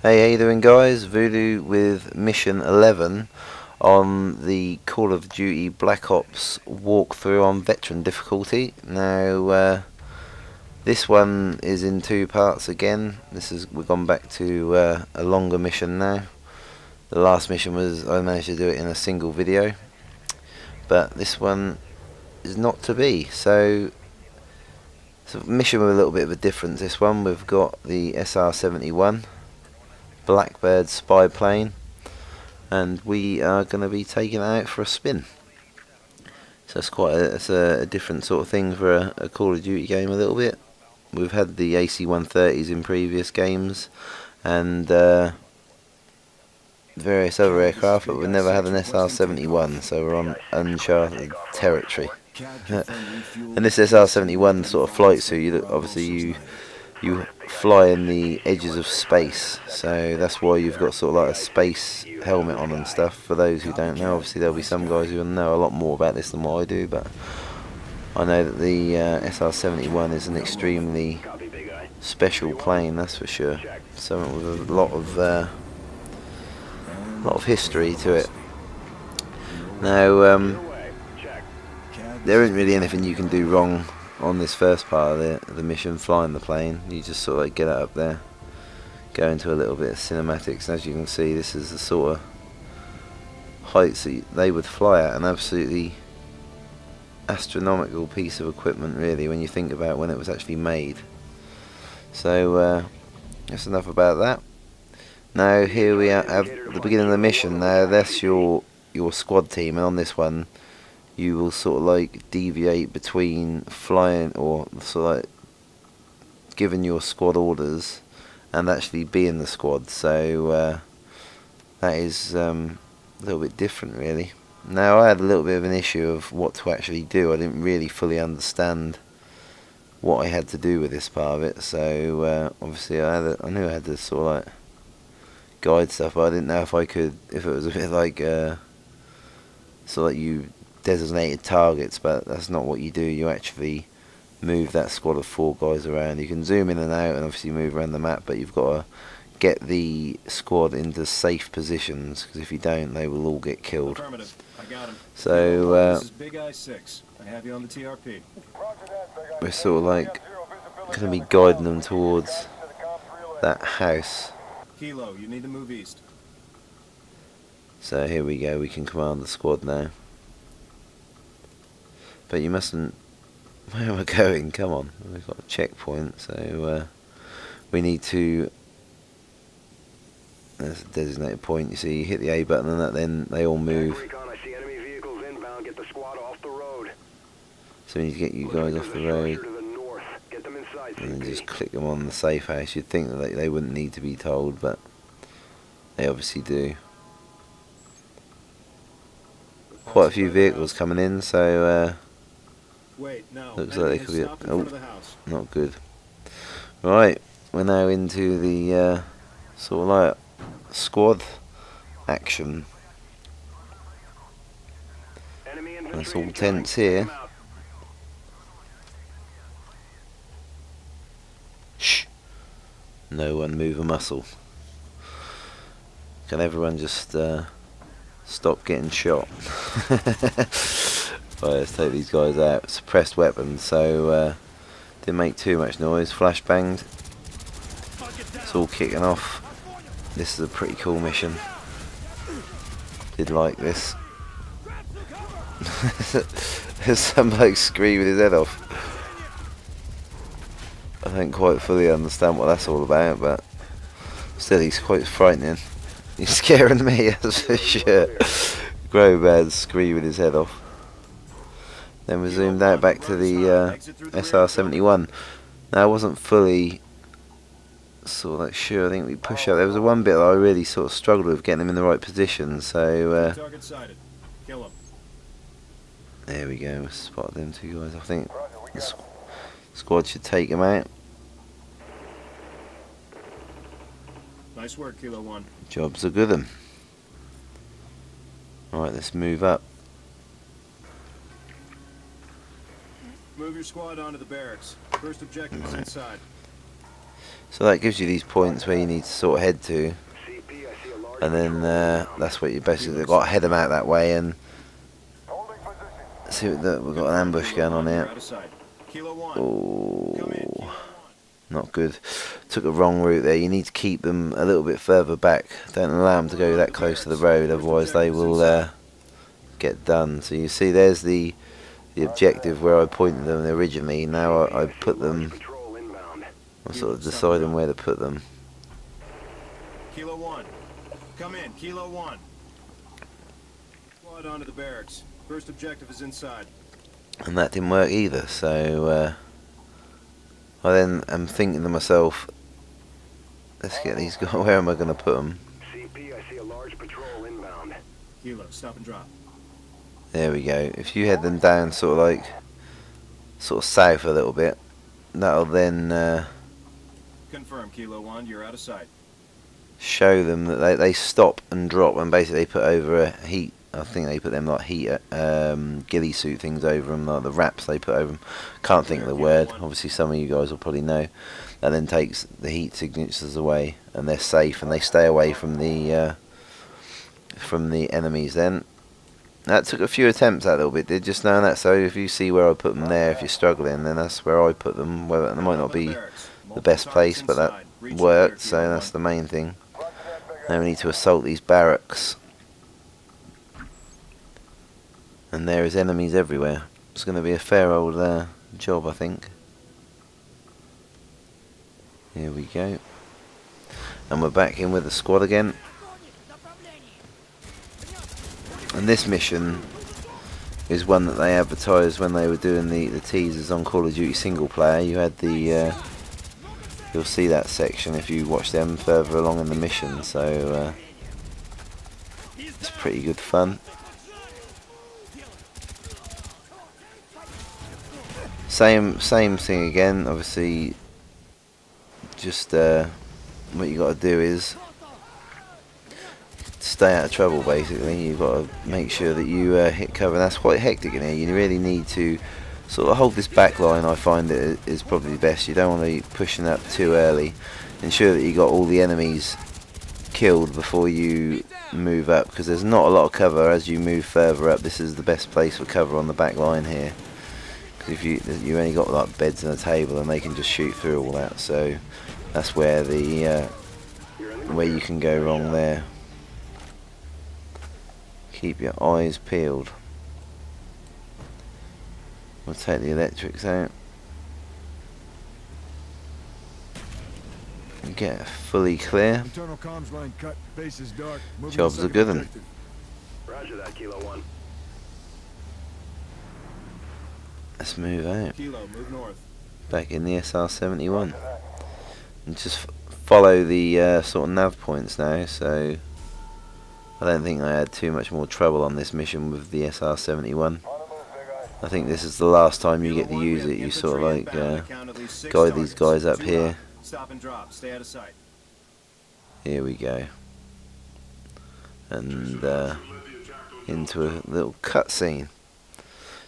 Hey, how you doing, guys? Voodoo with Mission 11 on the Call of Duty Black Ops walkthrough on Veteran difficulty. Now, this one is in two parts again. We've gone back to a longer mission now. The last mission was I managed to do it in a single video, but this one is not to be. So it's a mission with a little bit of a difference. This one we've got the SR-71 Blackbird spy plane, and we are going to be taking it out for a spin. So it's a different sort of thing for a Call of Duty game a little bit. We've had the AC-130s in previous games and various other aircraft, but we've never had an SR-71, so we're on uncharted territory. And this SR-71 sort of flight suit, obviously you fly in the edges of space, so that's why you've got sort of like a space helmet on and stuff. For those who don't know, obviously there'll be some guys who know a lot more about this than what I do, but I know that the SR-71 is an extremely special plane, that's for sure. Something with a lot of history to it. Now, there isn't really anything you can do wrong on this first part of the mission, flying the plane. You just sort of like get it up there, go into a little bit of cinematics, and as you can see, this is the sort of heights that they would fly at. An absolutely astronomical piece of equipment, really, when you think about when it was actually made. So that's enough about that. Now here we are at the beginning of the mission. Now that's your squad team, and on this one you will sort of like deviate between flying or sort of like giving your squad orders and actually being the squad. So that is a little bit different, really. Now I had a little bit of an issue of what to actually do. I didn't really fully understand what I had to do with this part of it. So obviously I knew I had to sort of like guide stuff, but I didn't know if it was a bit like so that you designated targets, but that's not what you do. You actually move that squad of 4 guys around. You can zoom in and out and obviously move around the map, but you've got to get the squad into safe positions, because if you don't, they will all get killed. I got him. So this is Big Eye 6. I have you on the TRP. we're sort of like going to be guiding them towards that house. Kilo, you need to move east. So here we go, we can command the squad now. But you mustn't... Where am I going? Come on. We've got a checkpoint, so we need to... There's a designated point. You see, you hit the A button and then they all move. So we need to get you guys off the road. And then just click them on the safe house. You'd think that they wouldn't need to be told, but they obviously do. Quite a few vehicles coming in, so looks like they could be... Oh, not good. Right, we're now into the sort of like squad action. That's all tense here. Shh! No one move a muscle. Can everyone just stop getting shot? Right, let's take these guys out. Suppressed weapons, so didn't make too much noise. Flashbanged. It's all kicking off. This is a pretty cool mission. Did like this. There's some bloke screaming his head off. I don't quite fully understand what that's all about, but still, he's quite frightening. He's scaring me, that's for sure. Grobad screaming his head off. Then we zoomed out back to the SR-71. Now I wasn't fully sort of like sure. I think we push up. There was one bit that I really sort of struggled with getting them in the right position. So there we go. We spotted them 2 guys. I think the squad should take them out. Nice work, Kilo 1. Job's a good one. Alright, let's move up. Move your squad onto the barracks. First objective is inside. So that gives you these points where you need to sort of head to, and then that's what you basically got to head them out that way and see what we've got an ambush going on here. Oh, not good. Took a wrong route there. You need to keep them a little bit further back. Don't allow them to go that close to the road, otherwise they will get done. So you see there's the objective where I pointed them originally. Now I put them, I'm sort of deciding where to put them. Kilo 1, come in. Kilo 1. Squad onto the barracks. First objective is inside. And that didn't work either, so I then am thinking to myself, let's get these guys, where am I going to put them? CP, I see a large patrol inbound. Kilo, stop and drop. There we go. If you head them down sort of south a little bit, that'll then Confirm, Kilo 1, you're out of sight. show them that they stop and drop, and basically they put over a heat, I think they put them like heat ghillie suit things over them, like the wraps they put over them. Can't think of the word, obviously some of you guys will probably know. That then takes the heat signatures away, and they're safe, and they stay away from the enemies then. That took a few attempts that little bit, did just knowing that, so if you see where I put them there, if you're struggling, then that's where I put them. Well, it might not be the best place, but that worked, so that's the main thing. Now we need to assault these barracks. And there is enemies everywhere. It's going to be a fair old job, I think. Here we go. And we're back in with the squad again. And this mission is one that they advertised when they were doing the teasers on Call of Duty single player. You had the you'll see that section if you watch them further along in the mission, so it's pretty good fun. Same thing again, obviously. Just what you got to do is stay out of trouble. Basically, you've got to make sure that you hit cover. And that's quite hectic in here. You really need to sort of hold this back line. I find it is probably best. You don't want to be pushing up too early. Ensure that you got all the enemies killed before you move up, because there's not a lot of cover as you move further up. This is the best place for cover on the back line here, because if you only got like beds and a table, and they can just shoot through all that. So that's where where you can go wrong there. Keep your eyes peeled. We'll take the electrics out. Get fully clear. Internal comms line cut. Base is dark. Moving Job's to a good one. objective. Roger that, Kilo 1. Let's move out. Kilo, move north. Back in the SR-71. And just follow the sort of nav points now, so I don't think I had too much more trouble on this mission with the SR-71. I think this is the last time you get to use it. You sort of like guide these guys up here. Stop and drop. Stay out of sight. Here we go. And into a little cutscene.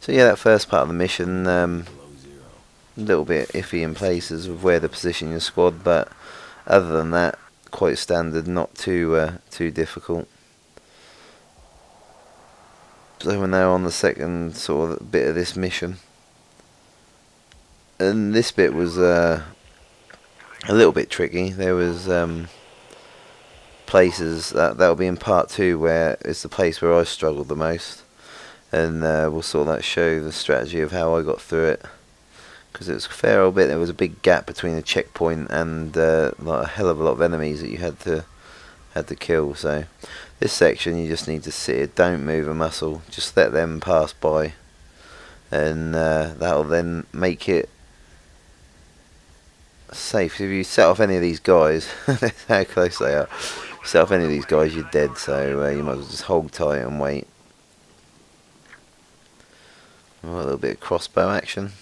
So yeah, that first part of the mission, a little bit iffy in places with where to position your squad, but other than that, quite standard, not too difficult. So we're now on the second sort of bit of this mission, and this bit was a little bit tricky. There was places that'll be in part 2 where it's the place where I struggled the most, and we'll sort of show the strategy of how I got through it, because it was a fair old bit. There was a big gap between the checkpoint and like a hell of a lot of enemies that you had to kill. So this section you just need to sit, don't move a muscle, just let them pass by, and that'll then make it safe. If you set off any of these guys, that's how close they are. Set off any of these guys, you're dead. So you might as well just hold tight and wait. A little bit of crossbow action.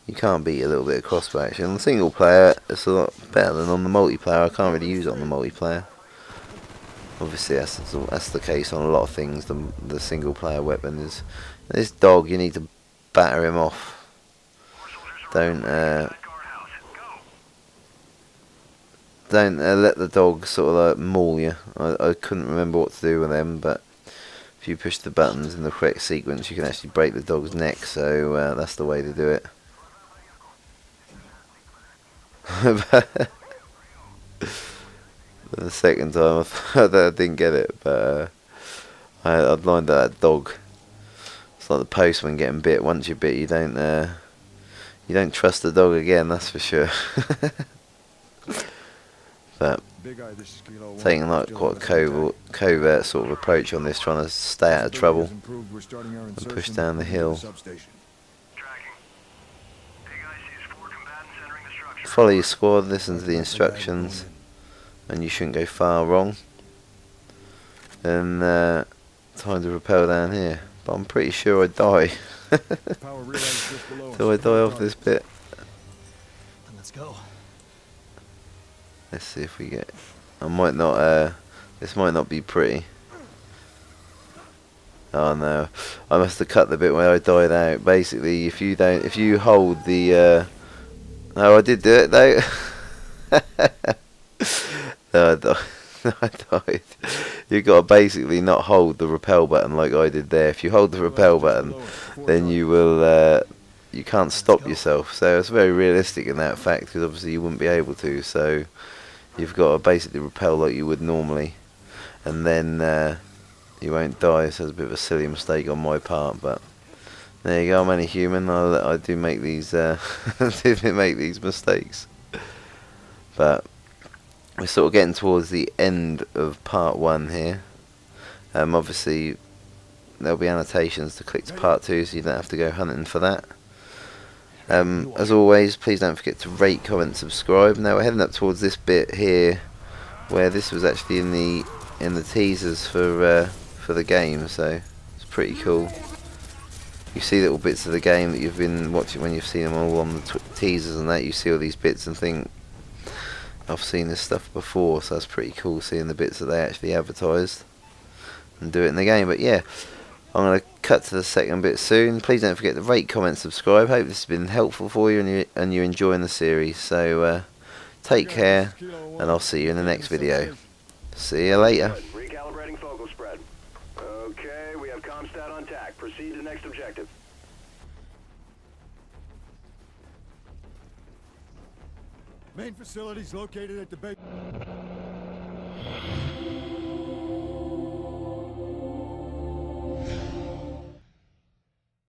You can't beat a little bit of crossbow action. On the single player, it's a lot better than on the multiplayer. I can't really use it on the multiplayer. Obviously, that's the case on a lot of things. The single player weapon is this dog. You need to batter him off. Don't don't let the dog sort of like maul you. I couldn't remember what to do with them, but if you push the buttons in the correct sequence, you can actually break the dog's neck. So that's the way to do it. The second time I thought that I didn't get it, but I'd lined up that dog. It's like the postman getting bit. Once you're bit, you don't trust the dog again. That's for sure. But Big Eye, this is Kilo 1. taking like Still quite a having attack. covert sort of approach on this, trying to stay out of trouble Visibility has improved. We're starting our and push insertion down the into hill. substation. Tracking. Big Eye sees 4 combatants entering the structure. Follow your squad, listen to the instructions, and you shouldn't go far wrong. And time to rappel down here, but I'm pretty sure I die. Power relay just below us. Do I die off this bit? Let's go. Let's see if we get. I might not. This might not be pretty. Oh no! I must have cut the bit where I died out. Basically, if you hold the. No, I did do it though. No, I died. I died. You've got to basically not hold the rappel button like I did there. If you hold the rappel button, then you will. You can't stop yourself. So it's very realistic in that fact, because obviously you wouldn't be able to. So you've got to basically rappel like you would normally, and then you won't die. So it's a bit of a silly mistake on my part, but there you go. I'm only human. I do make these do make these mistakes, but we're sort of getting towards the end of part 1 here. Obviously there'll be annotations to click to part 2, so you don't have to go hunting for that. As always, please don't forget to rate, comment, subscribe. Now we're heading up towards this bit here, where this was actually in the teasers for the game, so it's pretty cool. You see little bits of the game that you've been watching when you've seen them all on the teasers and that. You see all these bits and think, I've seen this stuff before, so that's pretty cool seeing the bits that they actually advertised and do it in the game. But yeah, I'm going to cut to the second bit soon. Please don't forget to rate, comment, subscribe. Hope this has been helpful for you and you're enjoying the series. So take care, and I'll see you in the next video. See you later. Good. Recalibrating focal spread. Okay, we have Comstat on tack. Proceed to next objective. Main facilities located at the base.